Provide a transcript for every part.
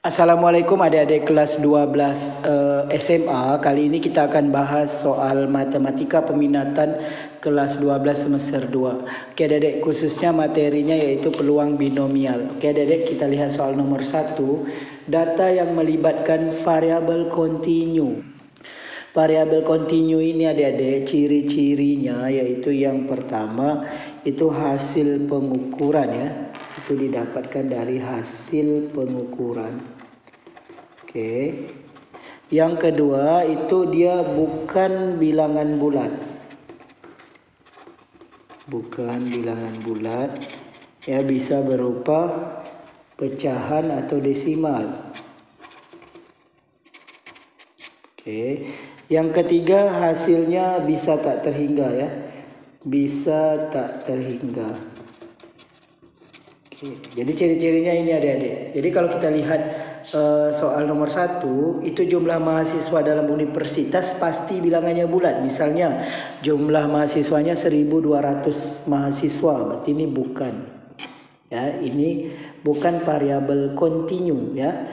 Assalamualaikum adik-adik kelas 12 SMA. Kali ini kita akan bahas soal matematika peminatan kelas 12 semester 2. Oke adik-adik, khususnya materinya yaitu peluang binomial. Oke adik-adik, kita lihat soal nomor 1. Data yang melibatkan variabel kontinu. Variabel kontinu ini adik-adik, ciri-cirinya yaitu yang pertama itu hasil pengukuran ya. Itu didapatkan dari hasil pengukuran. Oke. Yang kedua itu dia bukan bilangan bulat. Bukan bilangan bulat. Ya, bisa berupa pecahan atau desimal. Oke. Yang ketiga hasilnya bisa tak terhingga ya. Bisa tak terhingga. Oke. Jadi ciri-cirinya ini adik-adik. Jadi kalau kita lihat soal nomor 1 itu jumlah mahasiswa dalam universitas pasti bilangannya bulat. Misalnya jumlah mahasiswanya 1200 mahasiswa, berarti ini bukan ya, ini bukan variabel kontinu ya.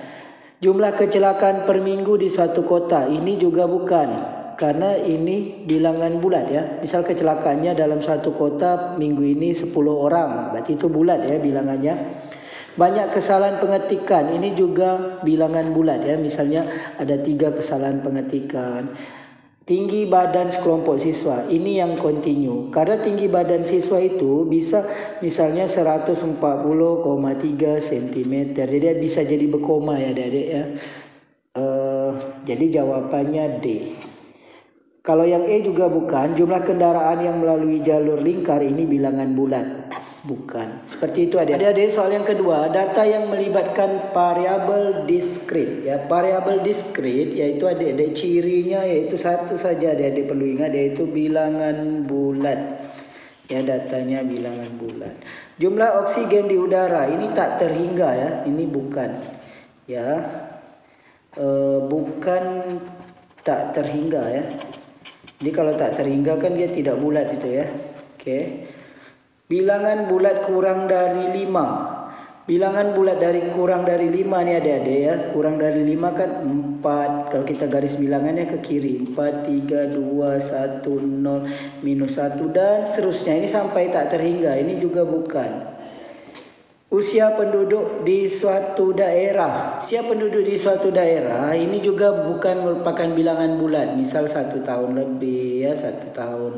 Jumlah kecelakaan per minggu di suatu kota ini juga bukan, karena ini bilangan bulat ya. Misal kecelakaannya dalam suatu kota minggu ini 10 orang, berarti itu bulat ya bilangannya. Banyak kesalahan pengetikan, ini juga bilangan bulat ya. Misalnya ada 3 kesalahan pengetikan. Tinggi badan sekelompok siswa, ini yang kontinu. Karena tinggi badan siswa itu bisa misalnya 140,3 cm. Jadi bisa jadi berkoma ya adik-adik ya. Jadi jawabannya D. Kalau yang E juga bukan, jumlah kendaraan yang melalui jalur lingkar ini bilangan bulat. Bukan. Seperti itu adik-adik. Soal yang kedua, data yang melibatkan variabel diskrit ya. Variabel diskrit yaitu adik-adik cirinya yaitu satu saja adik-adik perlu ingat, yaitu bilangan bulat. Ya, datanya bilangan bulat. Jumlah oksigen di udara ini tak terhingga ya. Ini bukan. Ya. Bukan tak terhingga ya. Jadi kalau tak terhingga kan dia tidak bulat itu ya. Oke. Bilangan bulat kurang dari 5. Bilangan bulat kurang dari 5 nih adik-adik ya. Kurang dari 5 kan 4. Kalau kita garis bilangannya ke kiri. 4, 3, 2, 1, 0, minus 1 dan seterusnya. Ini sampai tak terhingga. Ini juga bukan. Usia penduduk di suatu daerah. Usia penduduk di suatu daerah ini juga bukan merupakan bilangan bulat. Misal 1 tahun lebih ya, 1 tahun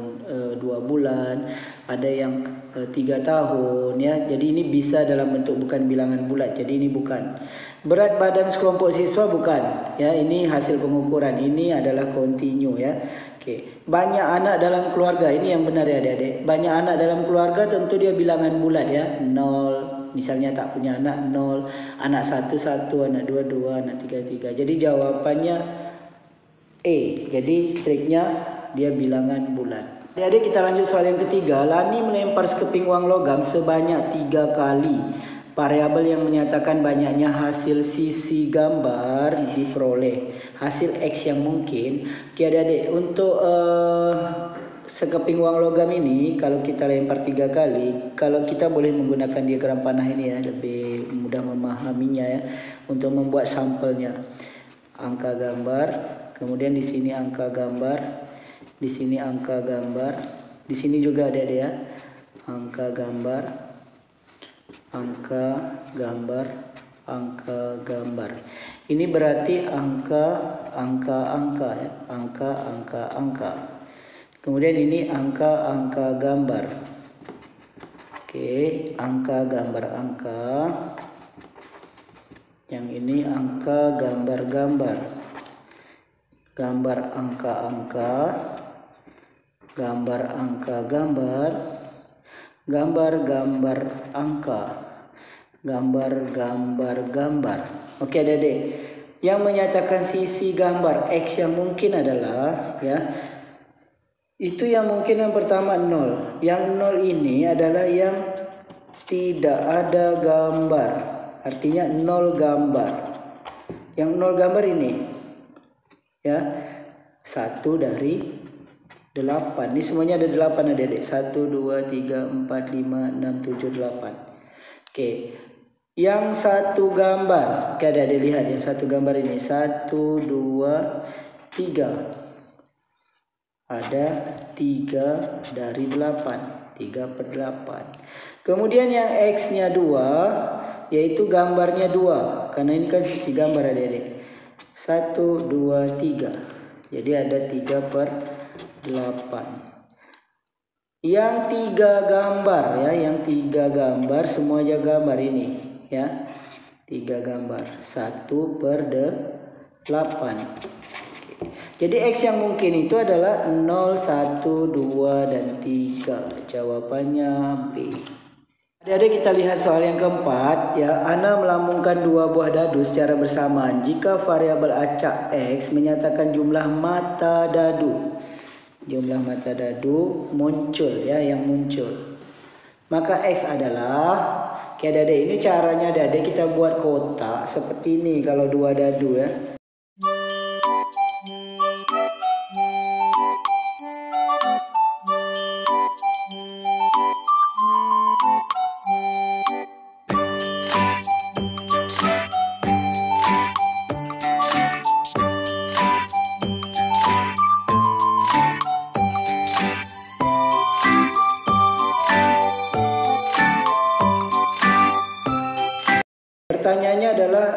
2 bulan, ada yang 3 tahun ya. Jadi ini bisa dalam bentuk bukan bilangan bulat. Jadi ini bukan. Berat badan sekelompok siswa bukan. Ya, ini hasil pengukuran. Ini adalah kontinu ya. Oke. Banyak anak dalam keluarga, ini yang benar ya adik-adik. Banyak anak dalam keluarga tentu dia bilangan bulat ya. 0. Misalnya tak punya anak 0, anak 1, 1, anak 2, 2, anak 3, 3. Jadi jawabannya E. Jadi triknya dia bilangan bulat. Jadi kita lanjut soal yang ketiga. Lani melempar sekeping uang logam sebanyak 3 kali. Variabel yang menyatakan banyaknya hasil sisi gambar diperoleh. Hasil X yang mungkin. Oke adik-adik, untuk sekeping uang logam ini kalau kita lempar 3 kali, kalau kita boleh menggunakan diagram panah ini ya, lebih mudah memahaminya ya, untuk membuat sampelnya. Angka gambar, kemudian di sini angka gambar, di sini angka gambar, di sini juga ada ya, angka gambar, angka gambar, angka gambar. Ini berarti angka ya, angka. Kemudian ini angka gambar. Oke, angka gambar angka. Yang ini angka gambar-gambar. Gambar angka-angka. Gambar angka-gambar. Gambar-gambar angka. Gambar-gambar-gambar. Oke, adik-adik. Yang menyatakan sisi gambar X yang mungkin adalah ya, itu yang mungkin yang pertama 0. Yang 0 ini adalah yang tidak ada gambar. Artinya 0 gambar. Yang 0 gambar ini. Ya. 1 dari 8. Ini semuanya ada 8 adik-adik. 1, 2, 3, 4, 5, 6, 7, 8. Oke. Yang 1 gambar. Oke, adik-adik lihat yang 1 gambar ini. 1, 2, 3. Ada 3 dari 8. 3 per 8. Kemudian yang X-nya 2. Yaitu gambarnya 2. Karena ini kan sisi gambar adik-adik. 1, 2, 3. Jadi ada 3 per 8. Yang 3 gambar ya, yang 3 gambar semua aja gambar ini ya. 3 gambar 1 per 8. Jadi X yang mungkin itu adalah 0, 1, 2 dan 3. Jawabannya B. Adik-adik kita lihat soal yang keempat ya. Ana melambungkan 2 buah dadu secara bersamaan jika variabel acak X menyatakan jumlah mata dadu. Jumlah mata dadu muncul ya, yang muncul. Maka X adalah, oke adik-adik, ini caranya adik-adik kita buat kotak seperti ini kalau 2 dadu ya. Pertanyaannya adalah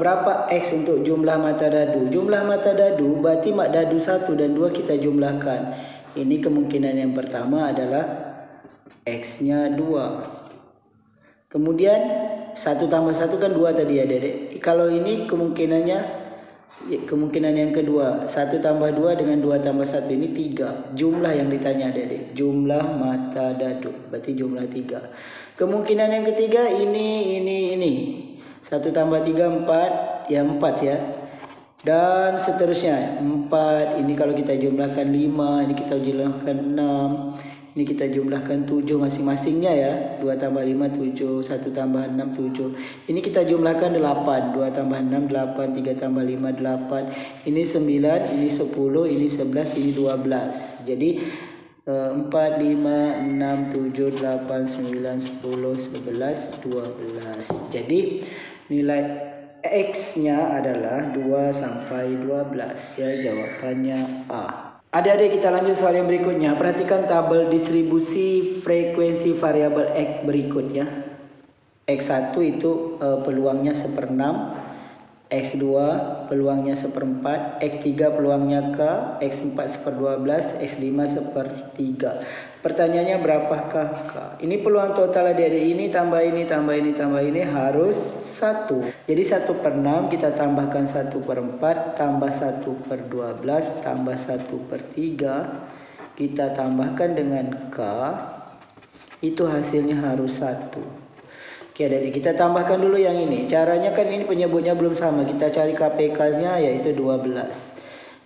berapa X untuk jumlah mata dadu. Jumlah mata dadu berarti mak dadu 1 dan 2 kita jumlahkan. Ini kemungkinan yang pertama adalah X-nya 2. Kemudian 1 tambah 1 kan 2 tadi ya Dedek. Kalau ini kemungkinan yang kedua. 1 tambah 2 dengan 2 tambah 1 ini 3. Jumlah yang ditanya Dedek. Jumlah mata dadu. Berarti jumlah 3. Kemungkinan yang ketiga ini. 1 tambah 3 4. Ya 4 ya. Dan seterusnya. 4. Ini kalau kita jumlahkan 5. Ini kita jumlahkan 6. Ini kita jumlahkan 7 masing-masingnya ya. 2 tambah 5 7. 1 tambah 6 7. Ini kita jumlahkan 8. 2 tambah 6 8. 3 tambah 5 8. Ini 9. Ini 10. Ini 11. Ini 12. Jadi 4, 5, 6, 7, 8, 9, 10, 11, 12. Jadi nilai X-nya adalah 2 sampai 12 ya, jawabannya A. Adik-adik kita lanjut soal yang berikutnya. Perhatikan tabel distribusi frekuensi variabel X berikut ya. X1 itu peluangnya 1/6. X2 peluangnya 1/4, X3 peluangnya K, X4 1/12, X5 1/3. Pertanyaannya berapakah K? Ini peluang total adik-adik, ini tambah ini, tambah ini, tambah ini harus 1. Jadi 1/6 kita tambahkan 1/4, tambah 1/12, tambah 1/3. Kita tambahkan dengan K, itu hasilnya harus 1. Oke adik-adik, kita tambahkan dulu yang ini. Caranya kan ini penyebutnya belum sama. Kita cari KPK-nya yaitu 12.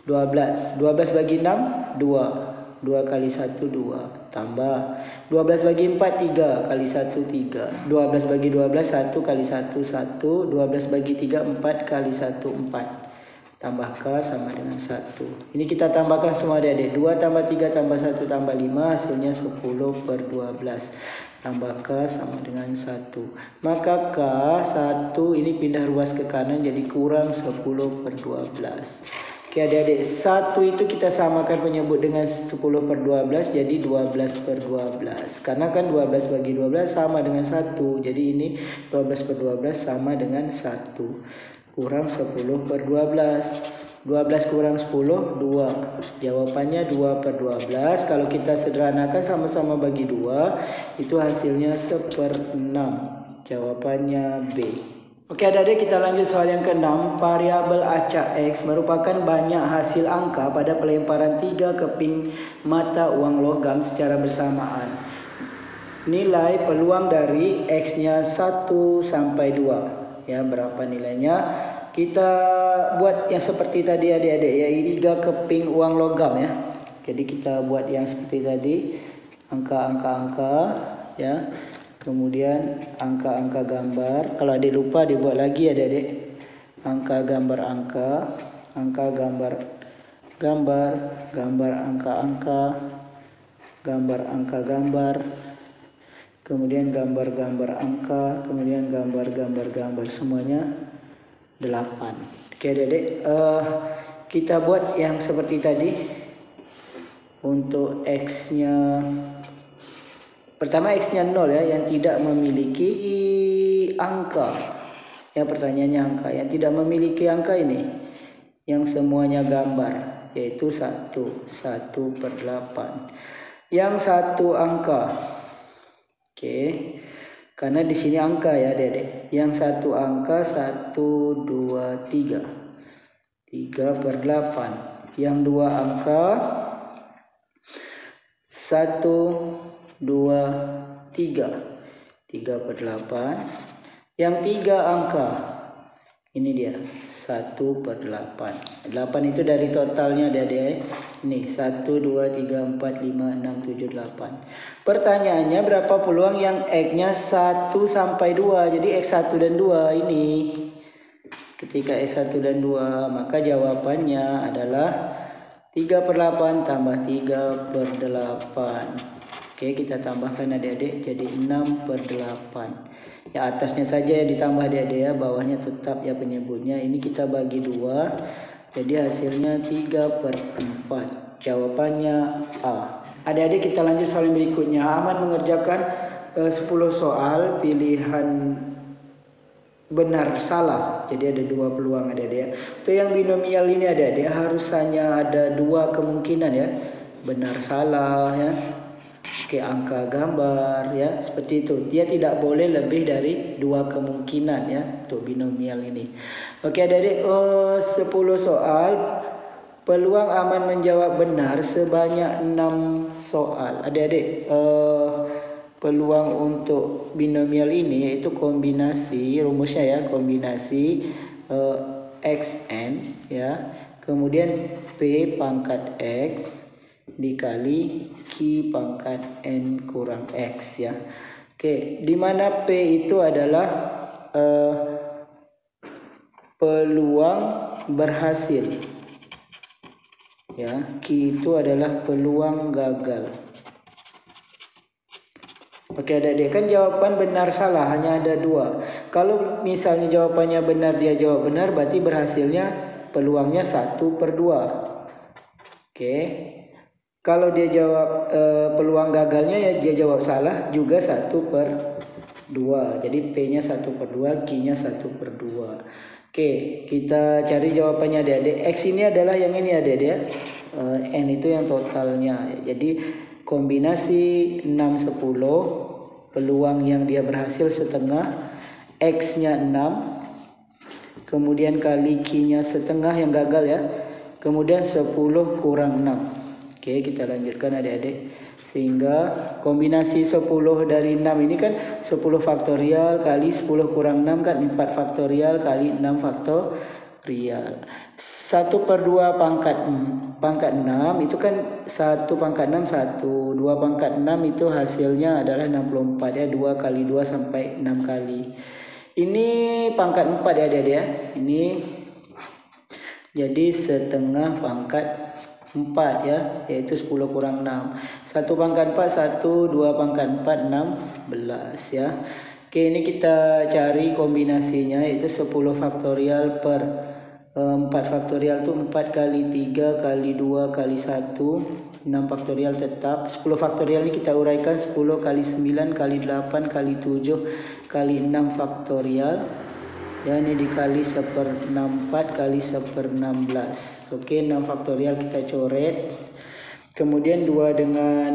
12 bagi 6, 2. 2 kali 1, 2. Tambah. 12 bagi 4, 3. Kali 1, 3. 12 bagi 12, 1 kali 1, 1. 12 bagi 3, 4 kali 1, 4. Tambah K sama dengan 1. Ini kita tambahkan semua adik-adik. 2 tambah 3 tambah 1 tambah 5 hasilnya 10/12. Tambah K sama dengan 1. Maka K 1 ini pindah ruas ke kanan jadi kurang 10/12. Oke adik-adik, 1 itu kita samakan penyebut dengan 10/12 jadi 12/12. Karena kan 12 bagi 12 sama dengan 1. Jadi ini 12/12 sama dengan 1. Kurang 10/12. 12 kurang 10, 2. Jawabannya 2/12. Kalau kita sederhanakan sama-sama bagi 2, itu hasilnya 1/6. Jawabannya B. Oke adik-adik, kita lanjut soal yang ke-6. Variabel acak X merupakan banyak hasil angka pada pelemparan 3 keping mata uang logam secara bersamaan. Nilai peluang dari X-nya 1 sampai 2. Ya, berapa nilainya? Kita buat yang seperti tadi adik-adik ya, 3 keping uang logam ya. Jadi kita buat yang seperti tadi, angka-angka ya. Kemudian angka-angka gambar. Kalau adik lupa dibuat lagi adik-adik. Angka gambar angka, angka gambar gambar, gambar angka-angka, gambar angka gambar, kemudian gambar-gambar angka, kemudian gambar-gambar gambar, semuanya 8. Oke adik-adik, kita buat yang seperti tadi. Untuk X-nya, pertama X-nya 0 ya, yang tidak memiliki angka. Ya, pertanyaannya angka. Yang tidak memiliki angka ini, yang semuanya gambar, yaitu 1/8. Yang satu angka. Oke. Karena di sini angka ya, Dedek. Yang satu angka 1, 2, 3. 3/8. Yang dua angka 1, 2, 3. 3/8. Yang tiga angka, ini dia 1/8. 8 itu dari totalnya dia. Ini 1, 2, 3, 4, 5, 6, 7, 8. Pertanyaannya berapa peluang yang X-nya 1 sampai 2. Jadi X1 dan 2 ini. Ketika X1 dan 2, maka jawabannya adalah 3/8 tambah 3/8. Oke, kita tambahkan adik-adik jadi 6/8. Ya, atasnya saja ya ditambah adik-adik ya, bawahnya tetap ya penyebutnya. Ini kita bagi 2, jadi hasilnya 3/4. Jawabannya A. Adik-adik kita lanjut soal berikutnya. Aman mengerjakan 10 soal pilihan benar salah. Jadi ada 2 peluang adik-adik ya. Untuk yang binomial ini adik-adik harus hanya ada 2 kemungkinan ya. Benar salah ya. Oke, angka gambar ya, seperti itu. Dia tidak boleh lebih dari 2 kemungkinan ya untuk binomial ini. Oke adik-adik, 10 soal. Peluang aman menjawab benar sebanyak 6 soal. Adik-adik, peluang untuk binomial ini yaitu kombinasi, rumusnya ya, kombinasi xn ya, kemudian p pangkat x dikali q pangkat n kurang x ya. Oke, di mana p itu adalah peluang berhasil ya, q itu adalah peluang gagal. Oke adik-adik, kan jawaban benar salah hanya ada 2. Kalau misalnya jawabannya benar, dia jawab benar, berarti berhasilnya peluangnya 1/2. Oke. Kalau dia jawab peluang gagalnya ya dia jawab salah juga 1/2. Jadi P-nya 1/2, Q-nya 1/2. Oke, kita cari jawabannya adik-adik. X ini adalah yang ini adik-adik ya. N itu yang totalnya. Jadi kombinasi 6, 10. Peluang yang dia berhasil setengah. X-nya 6. Kemudian kali Q-nya setengah yang gagal ya. Kemudian 10 kurang 6. Oke, kita lanjutkan adik-adik. Sehingga kombinasi 10 dari 6 ini kan 10 faktorial kali 10 kurang 6 kan 4 faktorial kali 6 faktorial. 1/2 pangkat 6 itu kan 1 pangkat 6 1. 2 pangkat 6 itu hasilnya adalah 64 ya. 2 kali 2 sampai 6 kali. Ini pangkat 4 ya adik-adik ya. Ini jadi setengah pangkat 4 ya, yaitu 10 kurang 6. 1 pangkat 4 1, 2 pangkat 4 16 ya. Oke, ini kita cari kombinasinya yaitu 10 faktorial per 4 faktorial itu 4 kali 3 kali 2 kali 1, 6 faktorial tetap. 10 faktorial ini kita uraikan 10 kali 9 kali 8 kali 7 kali 6 faktorial. Ya, ini dikali 1/64 kali 1/16. Oke, 6 faktorial kita coret. Kemudian 2 dengan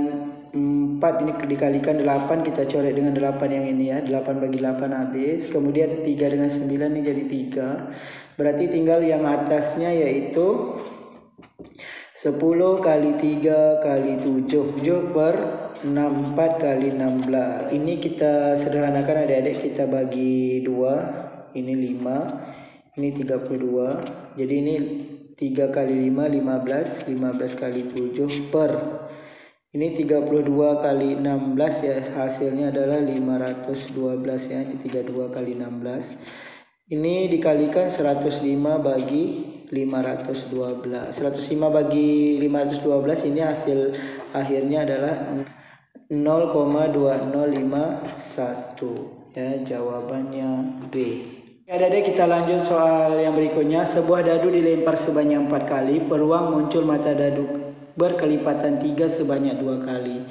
4 ini dikalikan 8, kita coret dengan 8 yang ini ya. 8 bagi 8 habis. Kemudian 3 dengan 9 ini jadi 3. Berarti tinggal yang atasnya yaitu 10 kali 3 kali 7. 7/64 kali 16. Ini kita sederhanakan adik-adik, kita bagi 2. Ini 5, ini 32. Jadi ini 3 kali 5 15, 15 kali 7 per Ini 32 kali 16 ya, hasilnya adalah 512 ya. Ini 32 kali 16. Ini dikalikan 105 bagi 512. 105 bagi 512 ini hasil akhirnya adalah 0,2051 ya, jawabannya B. Adik-adik, kita lanjut soal yang berikutnya. Sebuah dadu dilempar sebanyak 4 kali, peluang muncul mata dadu berkelipatan 3 sebanyak 2 kali.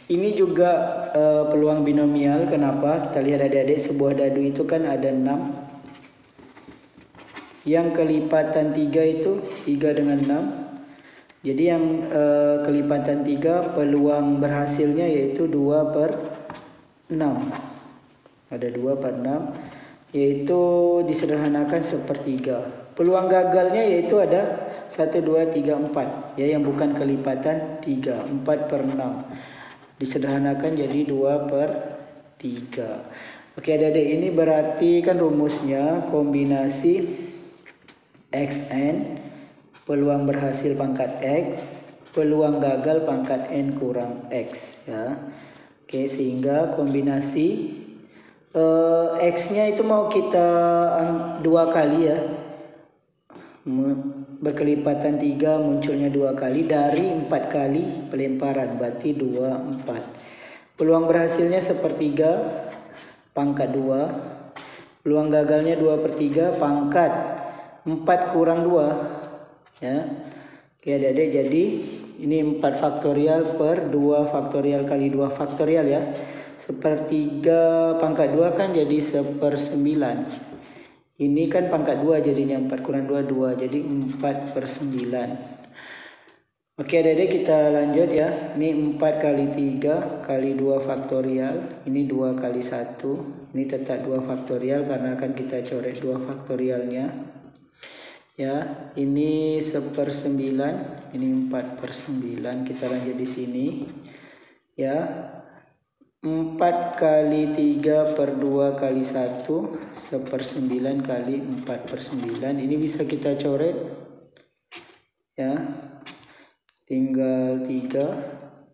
Ini juga peluang binomial. Kenapa? Kita lihat adik-adik, sebuah dadu itu kan ada 6. Yang kelipatan 3 itu 3 dengan 6. Jadi yang kelipatan 3 peluang berhasilnya yaitu 2 per 6. Ada 2 per 6. Yaitu disederhanakan sepertiga. Peluang gagalnya yaitu ada 1, 2, 3, 4 ya, yang bukan kelipatan 3. 4 per 6 disederhanakan jadi 2 per 3. Oke adik-adik, ini berarti kan rumusnya kombinasi xn, peluang berhasil pangkat x, peluang gagal pangkat n kurang x ya. Oke, sehingga kombinasi X-nya itu mau kita 2 kali ya, berkelipatan 3 munculnya 2 kali dari 4 kali pelemparan, berarti 2, 4. Peluang berhasilnya sepertiga pangkat 2, peluang gagalnya 2 per 3 pangkat 4 kurang 2 ya. Oke adik-adik, jadi ini 4 faktorial per 2 faktorial kali 2 faktorial ya. Sepertiga pangkat 2 kan jadi 1/9. Ini kan pangkat 2 jadinya 4 kurang 2, 2. Jadi 4 per 9. Oke adik-adik, kita lanjut ya. Ini 4 kali 3 kali 2 faktorial. Ini 2 kali 1. Ini tetap 2 faktorial karena akan kita coret 2 faktorialnya. Ya, ini 1/9. Ini 4 per 9. Kita lanjut di sini. Ya. 4 kali 3 per 2 kali 1 1/9 kali 4 per 9. Ini bisa kita coret ya, tinggal 3.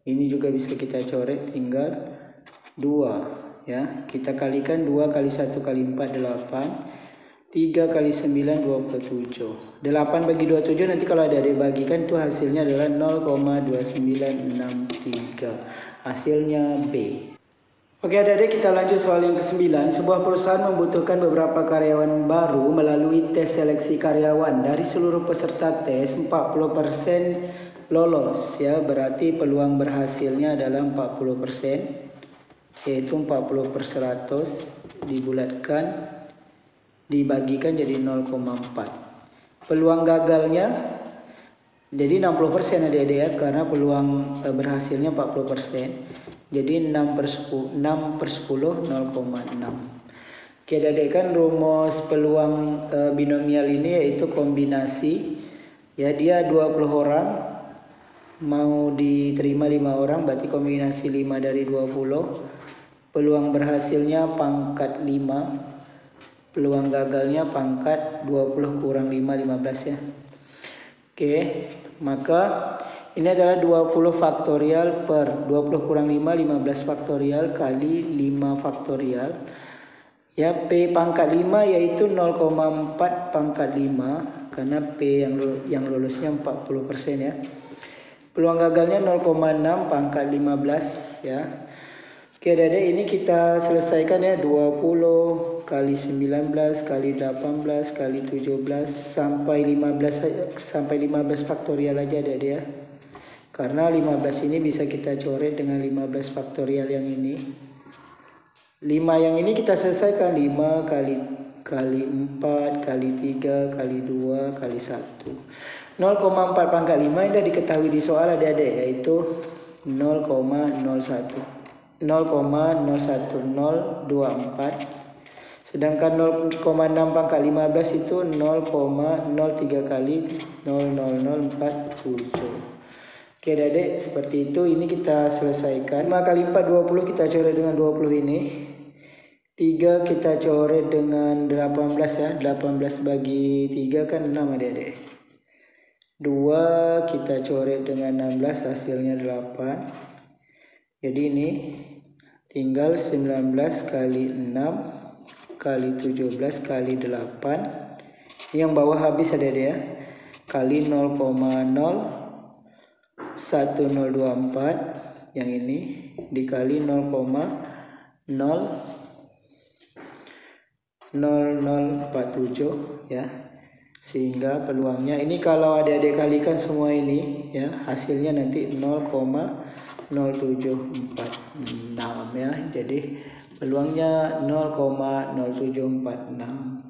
Ini juga bisa kita coret, tinggal 2 ya. Kita kalikan 2 kali 1 kali 4 8, 3 kali 9 27. 8 bagi 27 nanti kalau ada dibagikan tuh hasilnya adalah 0,2963. Hasilnya B. Oke adik-adik, kita lanjut soal yang ke-9. Sebuah perusahaan membutuhkan beberapa karyawan baru melalui tes seleksi karyawan. Dari seluruh peserta tes 40% lolos ya, berarti peluang berhasilnya adalah 40%, yaitu 40/100 dibulatkan dibagikan jadi 0,4. Peluang gagalnya jadi 60% adik-adik ya, karena peluang berhasilnya 40%. Jadi 6/10 0,6. Oke adik-adik, kan rumus peluang binomial ini yaitu kombinasi ya, dia 20 orang mau diterima 5 orang, berarti kombinasi 5 dari 20. Peluang berhasilnya pangkat 5, peluang gagalnya pangkat 20 kurang 5, 15 ya. Oke, maka ini adalah 20 faktorial per 20 kurang 5, 15 faktorial kali 5 faktorial. Ya, P pangkat 5 yaitu 0,4 pangkat 5. Karena P yang lulusnya 40% ya. Peluang gagalnya 0,6 pangkat 15 ya. Oke adik-adik, ini kita selesaikan ya. 20 kali 19 kali 18 kali 17 sampai 15 faktorial aja adik-adik ya. Karena 15 ini bisa kita coret dengan 15 faktorial yang ini. 5 yang ini kita selesaikan 5 kali 4 kali 3 kali 2 kali 1. 0,4 pangkat 5 ini sudah diketahui di soal adik-adik, yaitu 0,01. 0,01024. Sedangkan 0,6 pangkat 15 itu 0,03 kali 0,0047. Oke adik-adik, seperti itu. Ini kita selesaikan. 5 kali 4 20, kita coret dengan 20 ini. 3 kita coret dengan 18 ya. 18 bagi 3 kan 6 adik-adik. 2 kita coret dengan 16, hasilnya 8. Jadi ini tinggal 19 kali 6 kali 17 kali 8. Yang bawah habis adik-adik ya. Kali 0,01024. Yang ini dikali 0,0047 ya. Sehingga peluangnya ini kalau adik-adik kalikan semua ini ya, hasilnya nanti 0,0746 ya. Jadi peluangnya 0,0746.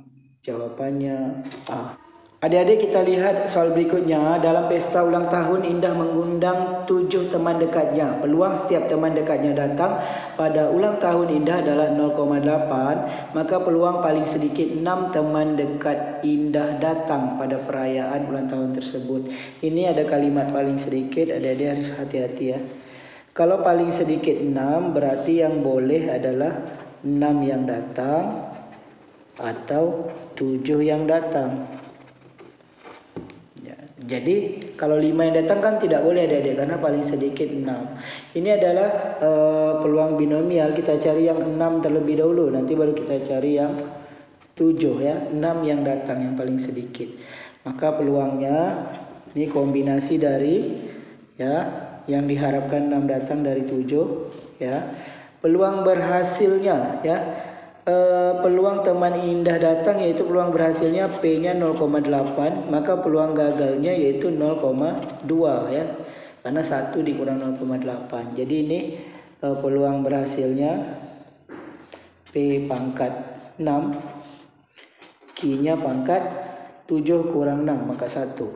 Jawabannya A. Adik-adik kita lihat soal berikutnya. Dalam pesta ulang tahun, Indah mengundang 7 teman dekatnya. Peluang setiap teman dekatnya datang pada ulang tahun Indah adalah 0,8. Maka peluang paling sedikit 6 teman dekat Indah datang pada perayaan ulang tahun tersebut. Ini ada kalimat paling sedikit, adik-adik harus hati-hati ya. Kalau paling sedikit 6 berarti yang boleh adalah 6 yang datang atau 7 yang datang. Jadi kalau 5 yang datang kan tidak boleh adik-adik karena paling sedikit 6. Ini adalah peluang binomial. Kita cari yang 6 terlebih dahulu, nanti baru kita cari yang 7 ya. 6 yang datang yang paling sedikit. Maka peluangnya ini kombinasi dari ya yang diharapkan 6 datang dari 7 ya. Peluang berhasilnya ya. Peluang teman Indah datang yaitu peluang berhasilnya P-nya 0,8, maka peluang gagalnya yaitu 0,2 ya. Karena 1 dikurang 0,8. Jadi ini peluang berhasilnya P pangkat 6, Q-nya pangkat 7 kurang 6 maka 1.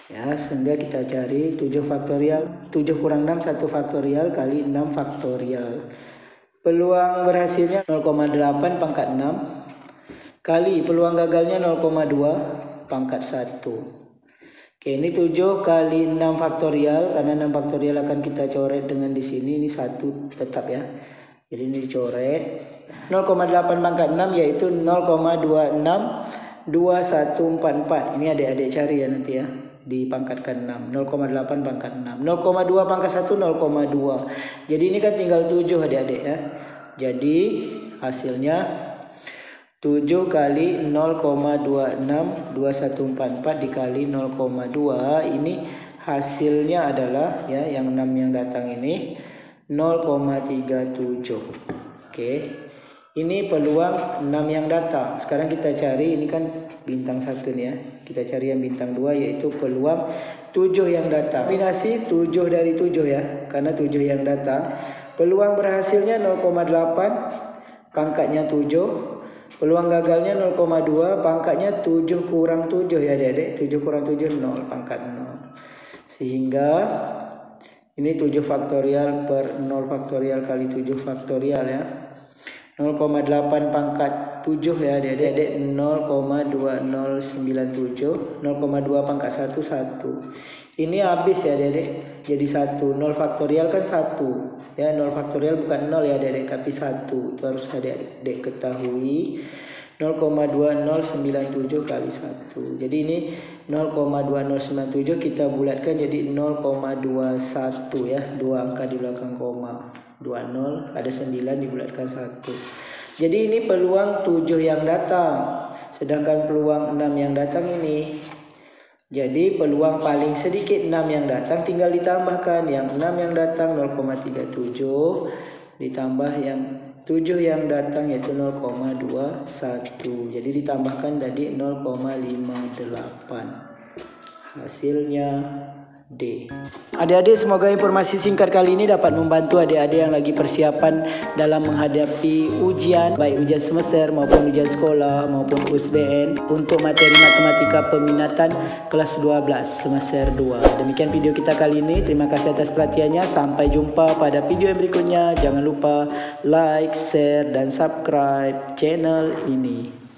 Ya, sehingga kita cari 7 faktorial, 7 kurang 6 1 faktorial kali 6 faktorial. Peluang berhasilnya 0,8 pangkat 6 kali peluang gagalnya 0,2 pangkat 1. Oke, ini 7 kali 6 faktorial, karena 6 faktorial akan kita coret dengan di sini, ini 1 tetap ya. Jadi ini dicoret. 0,8 pangkat 6 yaitu 0,262144. Ini adik-adik cari ya nanti ya. Dipangkatkan 6, 0,8 pangkat 6, 0,2 pangkat 1 0,2. Jadi ini kan tinggal 7 adik-adik ya. Jadi hasilnya 7 kali 0,262144 dikali 0,2, ini hasilnya adalah ya yang 6 yang datang ini 0,37. Oke. Ini peluang 6 yang datang. Sekarang kita cari, ini kan bintang 1 nih ya. Kita cari yang bintang 2 yaitu peluang 7 yang datang. Kombinasi 7 dari 7 ya. Karena 7 yang datang. Peluang berhasilnya 0,8 pangkatnya 7. Peluang gagalnya 0,2 pangkatnya 7 kurang 7 ya adik-adik. 7 kurang 7 0 pangkat 0. Sehingga ini 7 faktorial per 0 faktorial kali 7 faktorial ya. 0,8 pangkat 7 ya adik-adik, 0,2097, 0,2 pangkat 1 1. Ini habis ya adik-adik, jadi 1. 0 faktorial kan 1 ya, 0 faktorial bukan 0 ya adik-adik tapi 1. Itu harus adik-adik ketahui. 0,2097 kali 1. Jadi ini 0,2097 kita bulatkan jadi 0,21 ya, 2 angka di belakang koma. 20 ada 9 dibulatkan 1. Jadi ini peluang 7 yang datang, sedangkan peluang 6 yang datang ini. Jadi peluang paling sedikit 6 yang datang tinggal ditambahkan yang 6 yang datang 0,37 ditambah yang 7 yang datang yaitu 0,21. Jadi ditambahkan tadi 0,58. Hasilnya D. Adik-adik, semoga informasi singkat kali ini dapat membantu adik-adik yang lagi persiapan dalam menghadapi ujian, baik ujian semester maupun ujian sekolah maupun USBN untuk materi matematika peminatan kelas 12 semester 2. Demikian video kita kali ini. Terima kasih atas perhatiannya. Sampai jumpa pada video yang berikutnya. Jangan lupa like, share dan subscribe channel ini.